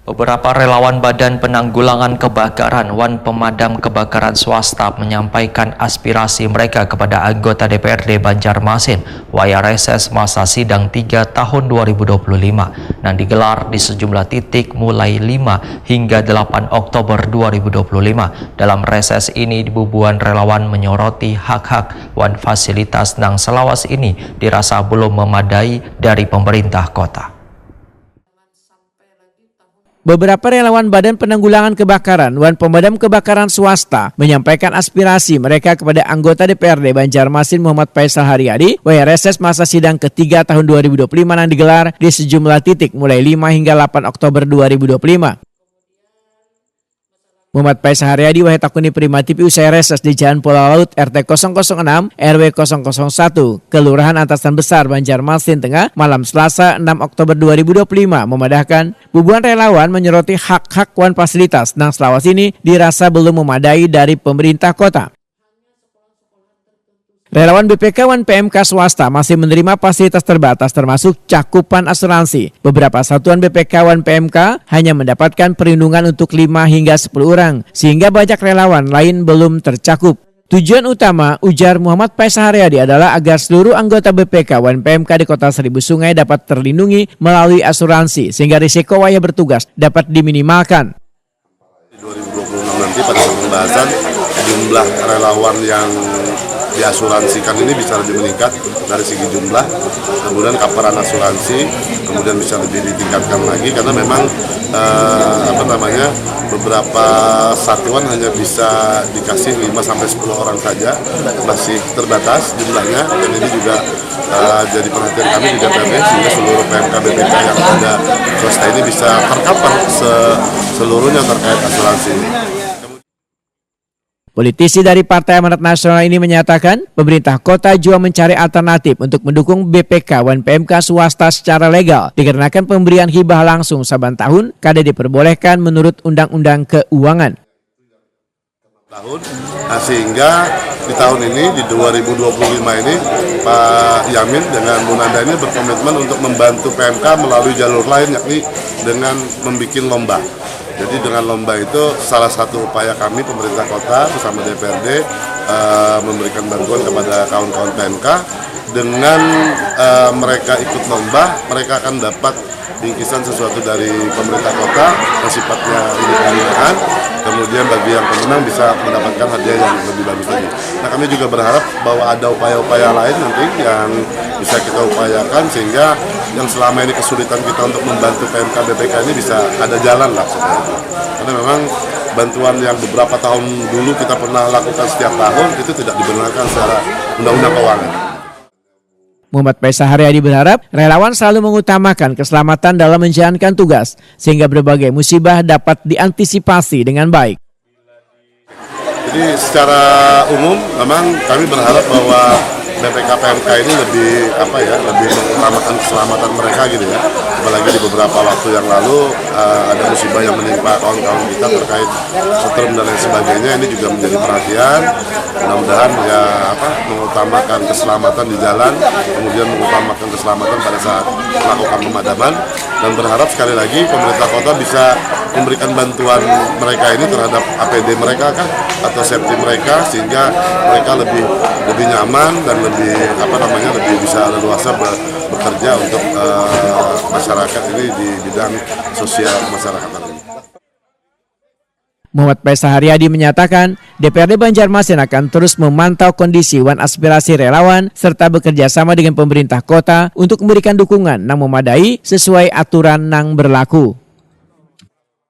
Beberapa relawan Badan Penanggulangan Kebakaran Wan Pemadam Kebakaran Swasta menyampaikan aspirasi mereka kepada anggota DPRD Banjarmasin waya reses masa sidang 3 tahun 2025 yang digelar di sejumlah titik mulai 5 hingga 8 Oktober 2025. Dalam reses ini, bubuan relawan menyoroti hak-hak wan fasilitas nang selawas ini dirasa belum memadai dari pemerintah kota. Beberapa relawan Badan Penanggulangan Kebakaran Wan Pemadam Kebakaran Swasta menyampaikan aspirasi mereka kepada anggota DPRD Banjarmasin Muhammad Faisal Haryadi waya reses masa sidang ketiga tahun 2025 yang digelar di sejumlah titik mulai 5 hingga 8 Oktober 2025. Muhammad Faisal Haryadi wahai takuni primatif usai reses di Jalan Pulau Laut RT 006 RW 001 Kelurahan Antasan Besar Banjarmasin Tengah malam Selasa 6 Oktober 2025 memadahkan bubuan relawan menyoroti hak-hak wan fasilitas nang selawas ini dirasa belum memadai dari pemerintah kota. Relawan BPK Wan PMK swasta masih menerima fasilitas terbatas termasuk cakupan asuransi. Beberapa satuan BPK Wan PMK hanya mendapatkan perlindungan untuk 5 hingga 10 orang, sehingga banyak relawan lain belum tercakup. Tujuan utama, ujar Muhammad Faisal Haryadi, adalah agar seluruh anggota BPK Wan PMK di Kota Seribu Sungai dapat terlindungi melalui asuransi, sehingga risiko waya bertugas dapat diminimalkan. 2026 nanti pada pembahasan jumlah relawan yang diasuransikan ini bisa lebih meningkat dari segi jumlah, kemudian kaparan asuransi kemudian bisa lebih ditingkatkan lagi karena memang beberapa satuan hanya bisa dikasih 5-10 orang saja, masih terbatas jumlahnya, dan ini juga jadi perhatian kami di DPRD sehingga seluruh PMK BPK yang ada swasta ini bisa tercover seluruhnya terkait asuransi ini. Politisi dari Partai Amanat Nasional ini menyatakan pemerintah kota juga mencari alternatif untuk mendukung BPK Wan PMK swasta secara legal dikarenakan pemberian hibah langsung saban tahun kada diperbolehkan menurut Undang-Undang Keuangan. Sehingga di tahun ini, di 2025 ini, Pak Yamin dengan Bu Nanda ini berkomitmen untuk membantu PMK melalui jalur lain, yakni dengan membuat lomba. Jadi dengan lomba itu salah satu upaya kami pemerintah kota bersama DPRD memberikan bantuan kepada kawan-kawan PMK. Dengan mereka ikut lomba, mereka akan dapat bingkisan sesuatu dari pemerintah kota yang sifatnya pembinaan. Kemudian bagi yang pemenang bisa mendapatkan hadiah yang lebih bagus lagi. Nah, kami juga berharap bahwa ada upaya-upaya lain nanti yang bisa kita upayakan sehingga yang selama ini kesulitan kita untuk membantu PMK BPK ini bisa ada jalan lah seperti itu. Karena memang bantuan yang beberapa tahun dulu kita pernah lakukan setiap tahun itu tidak dibenarkan secara Undang-Undang Keuangan. Muhammad Faisal Haryadi berharap relawan selalu mengutamakan keselamatan dalam menjalankan tugas sehingga berbagai musibah dapat diantisipasi dengan baik. Jadi secara umum memang kami berharap bahwa BPK PMK ini lebih mengutamakan keselamatan mereka gitu ya. Apalagi di beberapa waktu yang lalu ada musibah yang menimpa kawan-kawan kita terkait setrum dan lain sebagainya, ini juga menjadi perhatian. Mudah-mudahan mengutamakan keselamatan di jalan, kemudian mengutamakan keselamatan pada saat melakukan pemadaman, dan berharap sekali lagi pemerintah kota bisa memberikan bantuan mereka ini terhadap APD mereka atau safety mereka sehingga mereka lebih nyaman dan lebih bisa leluasa bekerja untuk masyarakat ini di bidang sosial masyarakat ini. Muhammad Faisal Haryadi menyatakan DPRD Banjarmasin akan terus memantau kondisi wan aspirasi relawan serta bekerja sama dengan pemerintah kota untuk memberikan dukungan yang memadai sesuai aturan yang berlaku.